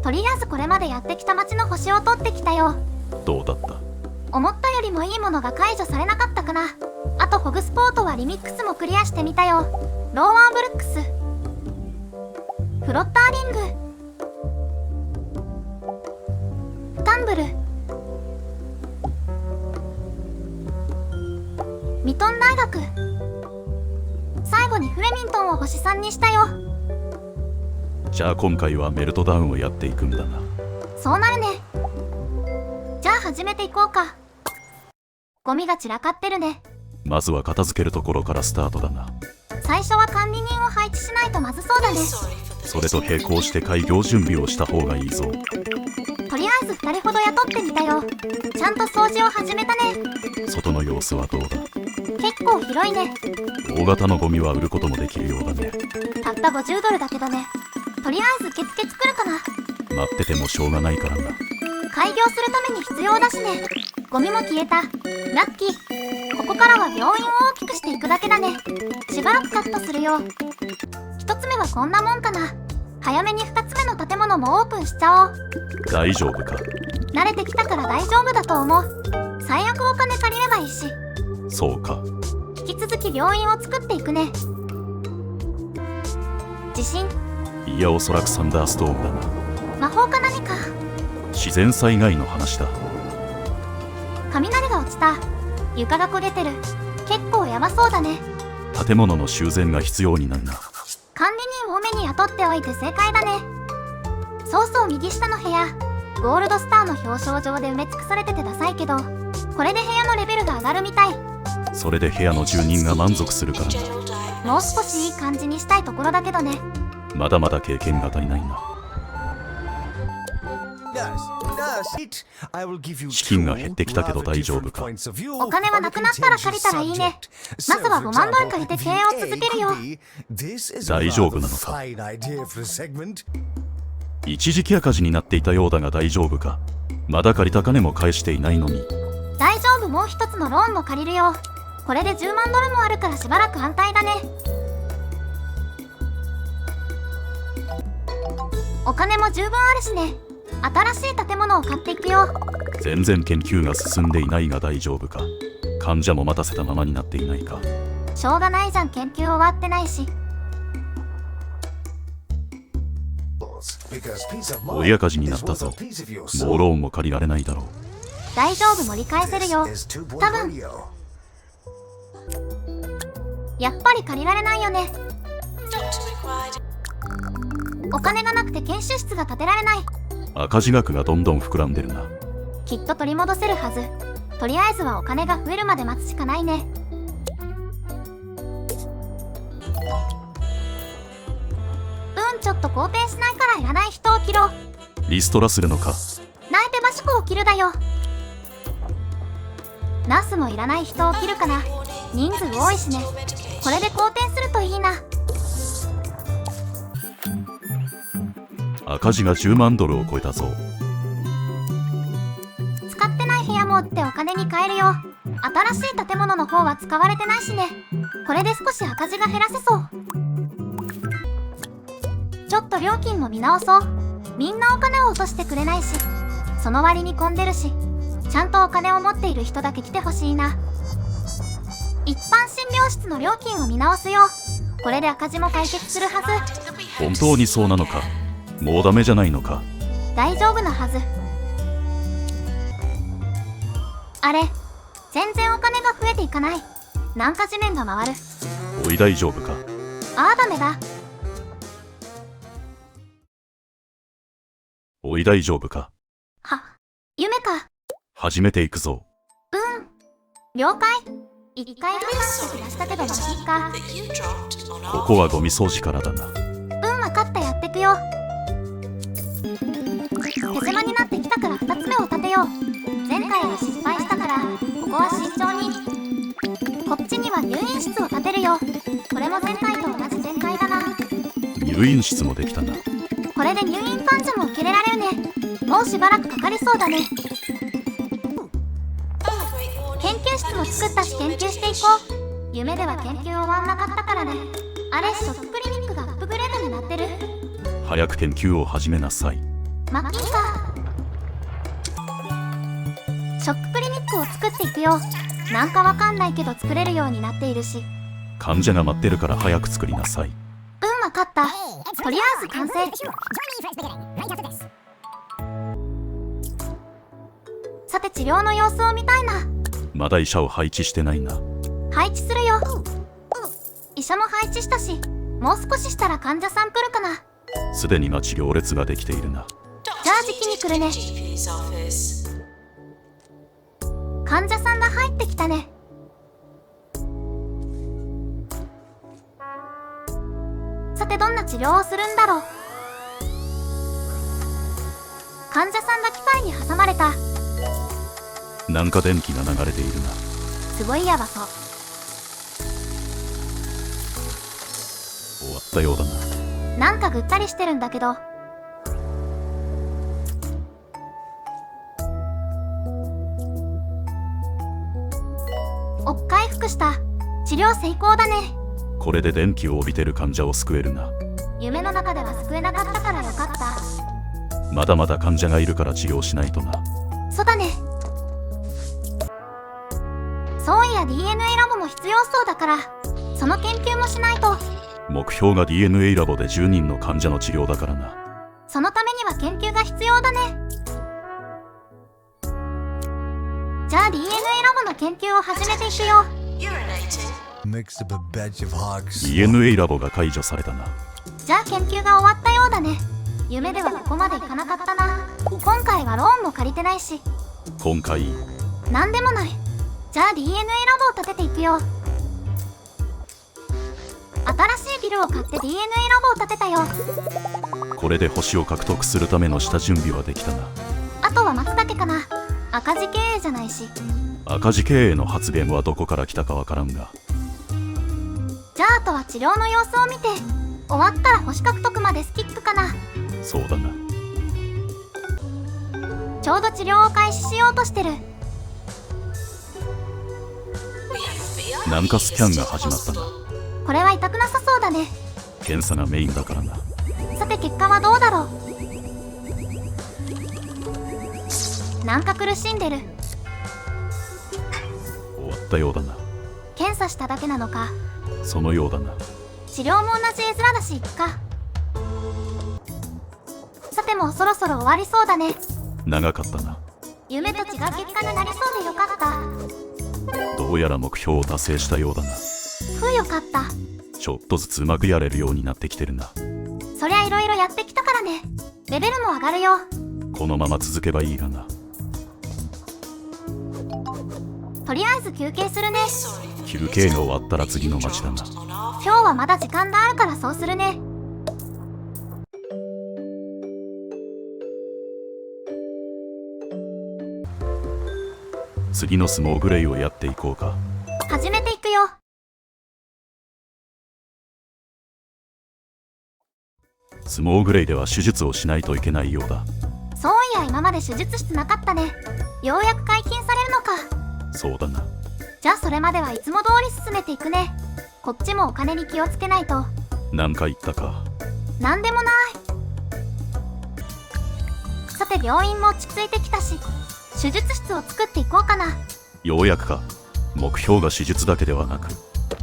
とりあえずこれまでやってきた街の星を取ってきたよ。どうだった？思ったよりもいいものが解除されなかったかな。あとホグスポートはリミックスもクリアしてみたよ。ローアーブルックス、フロッターリング、タンブル、ミトン大学、最後にフレミントンを星3にしたよ。じゃあ今回はメルトダウンをやっていくんだな。そうなるね。じゃあ始めていこうか。ゴミが散らかってるね。まずは片付けるところからスタートだな。最初は管理人を配置しないとまずそうだね。それと並行して開業準備をした方がいいぞ。とりあえず2人ほど雇ってみたよ。ちゃんと掃除を始めたね。外の様子はどうだ？結構広いね。大型のゴミは売ることもできるようだね。たった50ドルだけどね。とりあえず受付作るかな。待っててもしょうがないからな。開業するために必要だしね。ゴミも消えた。ラッキー。ここからは病院を大きくしていくだけだね。しばらくカットするよ。1つ目はこんなもんかな。早めに2つ目の建物もオープンしちゃおう。大丈夫か？慣れてきたから大丈夫だと思う。最悪お金借りればいいし。そうか。引き続き病院を作っていくね。地震？いや、おそらくサンダーストームだな。魔法か何か？自然災害の話だ。雷が落ちた。床が焦げてる。結構やばそうだね。建物の修繕が必要になるな。管理人多めに雇っておいて正解だね。そうそう、右下の部屋ゴールドスターの表彰状で埋め尽くされててダサいけど、これで部屋のレベルが上がるみたい。それで部屋の住人が満足するからな。もう少しいい感じにしたいところだけどね。まだまだ経験が足りないな。資金が減ってきたけど大丈夫か？お金はなくなったら借りたらいいね。まずは5万ドル借りて経営を続けるよ。大丈夫なのか？一時期赤字になっていたようだが大丈夫か？まだ借りた金も返していないのに。大丈夫、もう一つのローンも借りるよ。これで10万ドルもあるからしばらく安泰だね。お金も十分あるしね。新しい建物を買っていくよ。全然研究が進んでいないが大丈夫か？患者も待たせたままになっていないか？しょうがないじゃん、研究終わってないし。大赤字になったぞ。もうローンも借りられないだろう。大丈夫、盛り返せるよ。多分。やっぱり借りられないよね。お金がなくて研修室が建てられない。赤字額がどんどん膨らんでるな。きっと取り戻せるはず。とりあえずはお金が増えるまで待つしかないね。ちょっと好転しないからいらない人を切ろう。リストラするのか？ナイペバシコを切るだよ。ナスもいらない人を切るかな。人数多いしね。これで好転するといいな。赤字が10万ドルを超えたぞ。使ってない部屋も売ってお金に換えるよ。新しい建物の方は使われてないしね。これで少し赤字が減らせそう。ちょっと料金も見直そう。みんなお金を落としてくれないし、その割に混んでるし、ちゃんとお金を持っている人だけ来てほしいな。一般診療室の料金を見直すよ。これで赤字も解決するはず。本当にそうなのか？もうダメじゃないのか？大丈夫なはず。あれ、全然お金が増えていかない。なんか地面が回る。おい、大丈夫か？ああ、ダメだ。おい、大丈夫か？夢か。始めていくぞ。了解。一回話して出したけどまあいいか。ここはゴミ掃除からだな。わかった、やってくよ。手狭になってきたから2つ目を立てよう。前回は失敗したからここは慎重に。こっちには入院室を建てるよ。これも前回と同じ展開だな。入院室もできたな。これで入院患者も受け入れられるね。もうしばらくかかりそうだね。研究室も作ったし研究していこう。夢では研究終わんなかったからね。あれ、ショップクリニックがアップグレードになってる。早く研究を始めなさい。マッキンか。ショッククリニックを作っていくよ。なんかわかんないけど作れるようになっているし。患者が待ってるから早く作りなさい。わかった。とりあえず完成。さて治療の様子を見たいな。まだ医者を配置してないな。配置するよ。医者も配置したし、もう少ししたら患者さん来るかな。すでに待ち行列ができているな。じゃあ時期に来るね。患者さんが入ってきたね。さてどんな治療をするんだろう。患者さんが機械に挟まれた。なんか電気が流れているな。すごいやばそう。終わったようだな。なんかぐったりしてるんだけど。回復した。治療成功だね。これで電気を帯びてる患者を救えるな。夢の中では救えなかったからよかった。まだまだ患者がいるから治療しないとな。そうだね。そういや DNA ラボも必要そうだからその研究もしないと。目標が DNA ラボで10人の患者の治療だからな。そのためには研究が必要だね。じゃあ DNA ラボの研究を始めていくよ。DNA ラボが解除されたな。じゃあ研究が終わったようだね。夢ではここまでいかなかったな。今回はローンも借りてないし。今回なんでもない。じゃあ DNA ラボを建てていくよ。新しいビルを買って DNA ラボを建てたよ。これで星を獲得するための下準備はできたな。あとは待つだけかな。赤字経営じゃないし。赤字経営の発言はどこから来たかわからんが。じゃああとは治療の様子を見て終わったら星獲得までスキップかな。そうだな。ちょうど治療を開始しようとしてる。なんかスキャンが始まったな。これは痛くなさそうだね。検査がメインだからな。さて結果はどうだろう。なんか苦しんでる。終わったようだな。検査しただけなのか。そのようだな。治療も同じ絵面だしいっか。さてもうそろそろ終わりそうだね。長かったな。夢と違う結果になりそうでよかった。どうやら目標を達成したようだな。よかった。ちょっとずつうまくやれるようになってきてるな。そりゃいろいろやってきたからね。レベルも上がるよ。このまま続けばいいがな。とりあえず休憩するね。休憩が終わったら次の街だな。今日はまだ時間があるからそうするね。次のスモーグレイをやっていこうか。始めていくよ。スモーグレイでは手術をしないといけないようだ。そういや今まで手術室なかったね。ようやく解禁されるのか。そうだな。じゃあそれまではいつも通り進めていくね。こっちもお金に気をつけないと。なんか言ったか。なんでもない。さて病院も落ち着いてきたし手術室を作っていこうかな。ようやくか。目標が手術だけではなく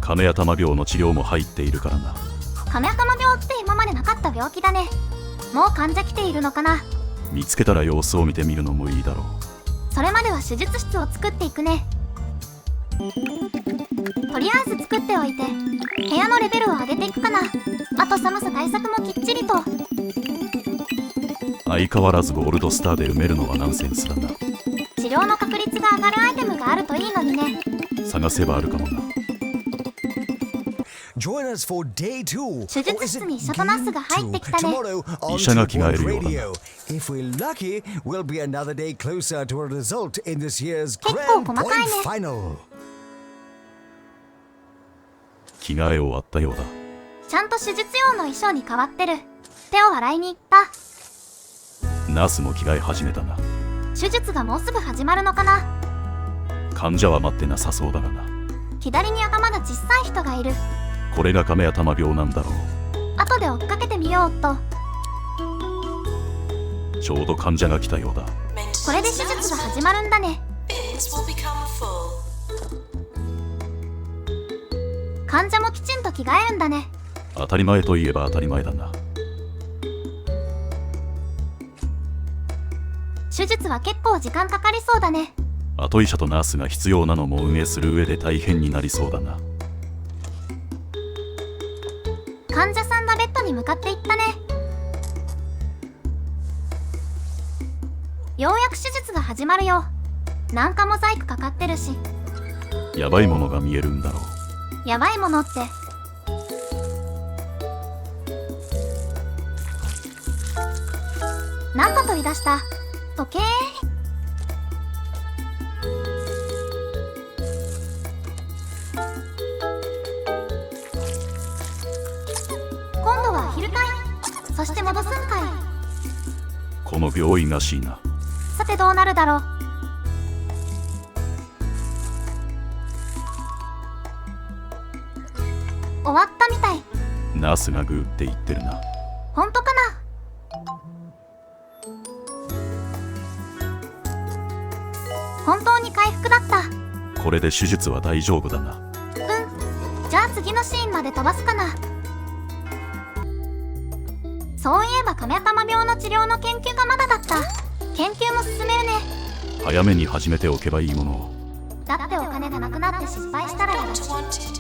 亀頭病の治療も入っているからな。亀頭病って今までなかった病気だね。もう患者来ているのかな。見つけたら様子を見てみるのもいいだろう。それまでは手術室を作っていくね。とりあえず作っておいて部屋のレベルを上げていくかな。あと寒さ対策もきっちりと。相変わらずゴールドスターで埋めるのはナンセンスだな。治療の確率が上がるアイテムがあるといいのにね。探せばあるかもな。手術室に医者とナースが入ってきたね。医者が着替えるようだな。結構細かいね。着替え終わったようだ。ちゃんと手術用の衣装に変わってる。手を洗いに行った。ナースも着替え始めたな。手術がもうすぐ始まるのかな。患者は待ってなさそうだがな。左に頭が小さい人がいる。これが亀頭病なんだろう。後で追っかけてみようっと。ちょうど患者が来たようだ。これで手術が始まるんだね。患者もきちんと着替えるんだね。当たり前といえば当たり前だな。手術は結構時間かかりそうだね。後医者とナースが必要なのも運営する上で大変になりそうだな。患者さんがベッドに向かっていったね。ようやく手術が始まるよ。なんかモザイクかかってるし。やばいものが見えるんだろう。やばいものってなんか取り出した時計。今度はアヒルかい。そして戻すんかい。この病院らしいな。さてどうなるだろう。終わったみたい。ナースがグーって言ってるな。本当かな。本当に回復だった。これで手術は大丈夫だな。じゃあ次のシーンまで飛ばすかな。そういえば亀頭病の治療の研究がまだだった。研究も進めるね。早めに始めておけばいいものを。だってお金がなくなって失敗したらやだ。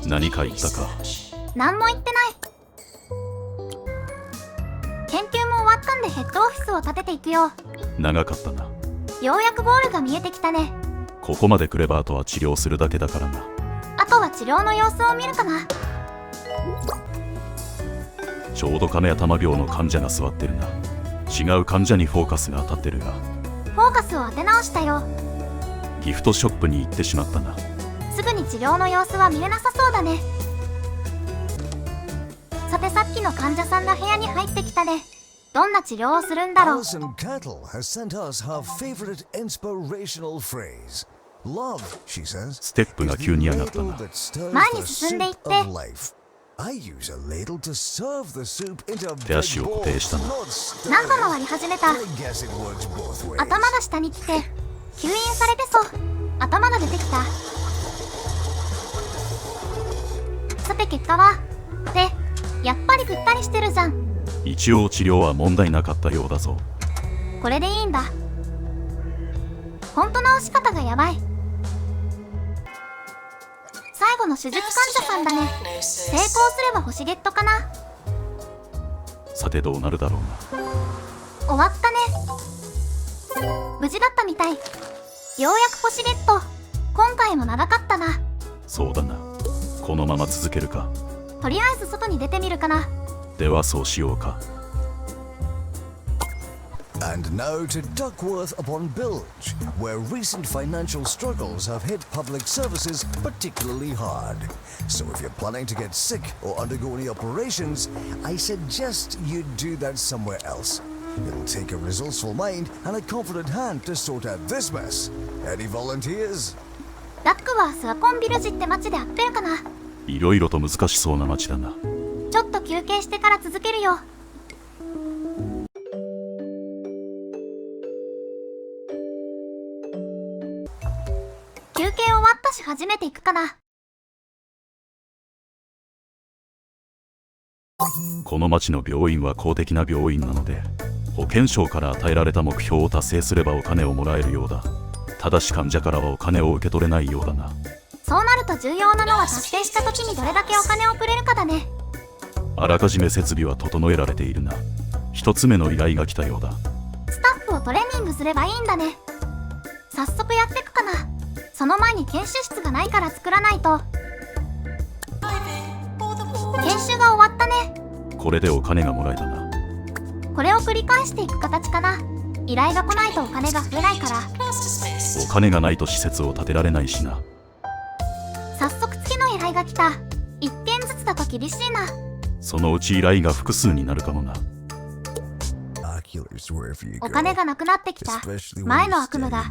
何か言ったか。何も言ってない。研究も終わったんでヘッドオフィスを建てていくよ。長かったな。ようやくゴールが見えてきたね。ここまで来ればあとは治療するだけだからな。あとは治療の様子を見るかな。ちょうど亀頭病の患者が座ってるな。違う患者にフォーカスが当たってるが。フォーカスを当て直したよ。ギフトショップに行ってしまったな。すぐに治療の様子は見れなさそうだね。さてさっきの患者さんが部屋に入ってきたね。どんな治療をするんだろう。 Alison Cattle has sent us her favorite inspirational phrase. Love, she says, ステップが急に上がったな。前に進んでいって。 I use a ladle to serve the soup into a 手足を固定したな。何度も割り始めた。 I guess it works both ways. 頭が下に来て吸引されてそう。頭が出てきた。さて結果はで、やっぱりぐったりしてるじゃん。一応治療は問題なかったようだぞ。これでいいんだ。ほんと直し方がやばい。最後の手術患者さんだね。成功すれば星ゲットかな。さてどうなるだろうな。終わったね。無事だったみたい。ようやく星ゲット。今回も長かったな。そうだな。このまま続けるか。とりあえず外に出てみるかな。ではそうしようか。 And now to Duckworth upon Bilge, where recent financial struggles have hit public services particularly hard. So if you're planning to get sick or undergo any operations, I suggest you do that somewhere else. It'll take a resourceful mind and a confident hand to sort out this mess. Any volunteers? ダックワースはコンビルジって街で合ってるかな。いろいろと難しそうな街だな。ちょっと休憩してから続けるよ。休憩終わったし初めて行くかな。この町の病院は公的な病院なので、保健省から与えられた目標を達成すればお金をもらえるようだ。ただし患者からはお金を受け取れないようだな。そうなると重要なのは達成した時にどれだけお金をくれるかだね。あらかじめ設備は整えられているな。一つ目の依頼が来たようだ。スタッフをトレーニングすればいいんだね。早速やってくかな。その前に研修室がないから作らないと。研修が終わったね。これでお金がもらえたな。これを繰り返していく形かな。依頼が来ないとお金が増えないから。お金がないと施設を建てられないしな。早速次の依頼が来た。1件ずつだと厳しいな。そのうち依頼が複数になるかもな。お金がなくなってきた。前の悪夢が。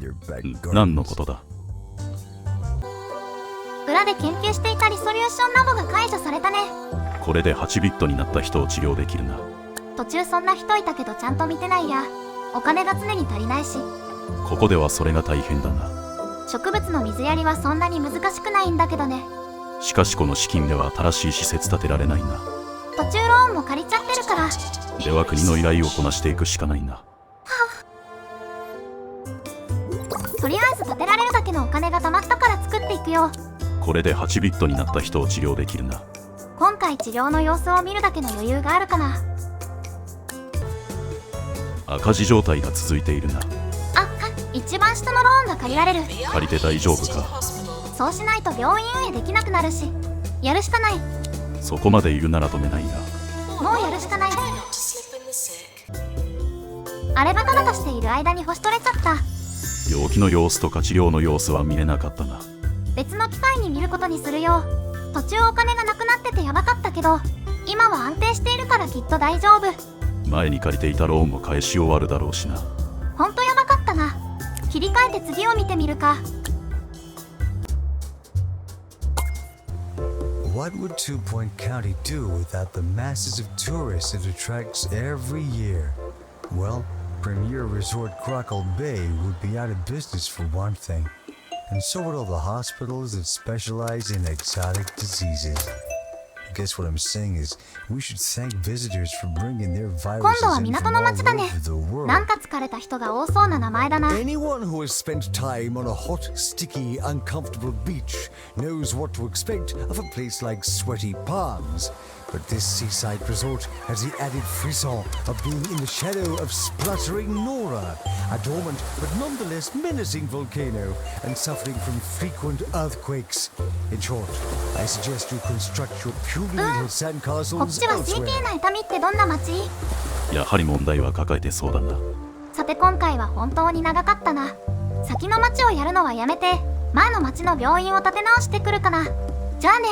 何のことだ。裏で研究していたリソリューションラボが解除されたね。これで8ビットになった人を治療できるな。途中そんな人いたけどちゃんと見てないや。お金が常に足りないし、ここではそれが大変だな。植物の水やりはそんなに難しくないんだけどね。しかしこの資金では新しい施設建てられないな。途中ローンも借りちゃってるから。では国の依頼をこなしていくしかないな。とりあえず建てられるだけのお金が貯まったから作っていくよ。これで8ビットになった人を治療できるな。今回治療の様子を見るだけの余裕があるかな。赤字状態が続いているな。一番下のローンが借りられる。借りて大丈夫か？そうしないと病院運営できなくなるし、やるしかない。そこまで言うなら止めないな。もうやるしかない。あれバタバタしている間に星取れちゃった。病気の様子とか治療の様子は見れなかったな。別の機会に見ることにするよ。途中お金がなくなっててやばかったけど、今は安定しているからきっと大丈夫。前に借りていたローンも返し終わるだろうしな。ほんとやばかったな。切り替えて次を見てみるか。What would Two Point County do without the masses of tourists it attracts every year? Well, Premier Resort Crackle Bay would be out of business for one thing, and so would all the hospitals that specialize in exotic diseases. I guess what I'm saying is we should thank visitors for bringing their 今 viruses 度は in 港 from の all 町だね。 over the world. なんか疲れた人が多そうな名前だな。 Anyone who has spent time on a hot, sticky, uncomfortable beach knows what to expect of a place like Sweaty Palms. But this seaside resort has the added frisson of being in the shadow of spluttering Nora, a dormant but nonetheless menacing volcano, and suffering from frequent earthquakes. In short, I suggest you construct your puny little こっ sandcastles ちは CK elsewhere. な痛みってどんな町？やはり問題は抱えてそうだな。さて今回は本当に長かったな。先の町をやるのはやめて、前の町の病院を建て直してくるかな。じゃあね。